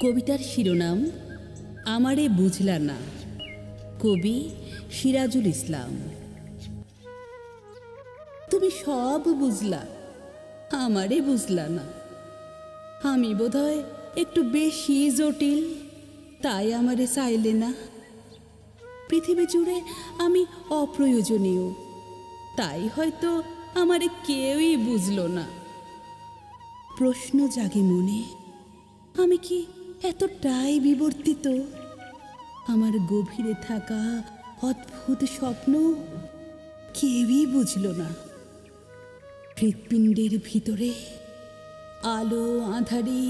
কবিতার শিরোনাম আমারে বুঝলা না, কবি সিরাজুল ইসলাম। তুমি সব বুঝলা, আমারে বুঝলা না। আমি বোধহয় একটু বেশি জটিল, তাই আমারে চাইলে না। পৃথিবী জুড়ে আমি অপ্রয়োজনীয়, তাই হয়তো আমারে কেউই বুঝলো না। প্রশ্ন জাগে মনে, আমি কি এতটাই বিবর্তিত? আমার গভীরে থাকা অদ্ভুত স্বপ্ন কেউই বুঝল না। হৃৎপিণ্ডের ভিতরে আলো আঁধারি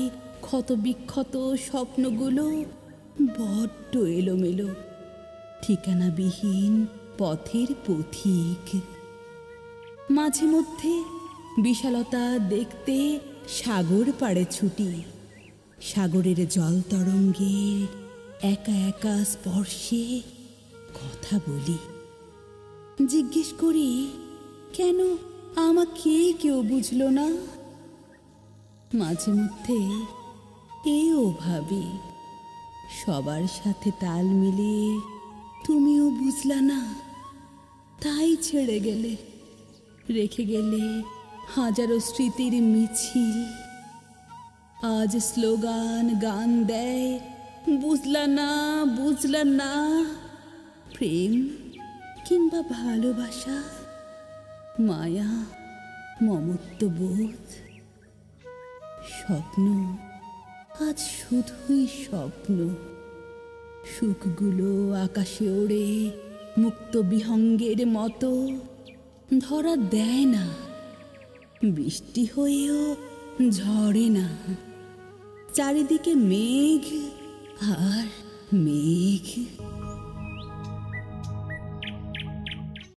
ক্ষত বিক্ষত স্বপ্নগুলো বড্ড এলোমেলো, ঠিকানাবিহীন পথের পথিক। মাঝে মধ্যে বিশালতা দেখতে সাগর পাড়ে ছুটি, সাগরের জল তরঙ্গের একা একা স্পর্শে কথা বলি। জিজ্ঞেস করি, কেন আমাকে কেউ বুঝল না? মাঝে মধ্যে এও ভাবি, সবার সাথে তাল মিলিয়ে তুমিও বুঝলা না, তাই ছেড়ে গেলে, রেখে গেলে হাজারো স্মৃতির মিছিল। আজ স্লোগান গান দেয়, বুঝলা না, বুঝলা না। প্রেম কিংবা ভালোবাসা, মায়া, মমত্ববোধ, স্বপ্ন আজ শুধুই স্বপ্ন। সুখগুলো আকাশে ওড়ে মুক্ত বিহঙ্গের মতো, ধরা দেয় না, বৃষ্টি হয়েও ঝরে না। চারিদিকে মেঘ আর মেঘ।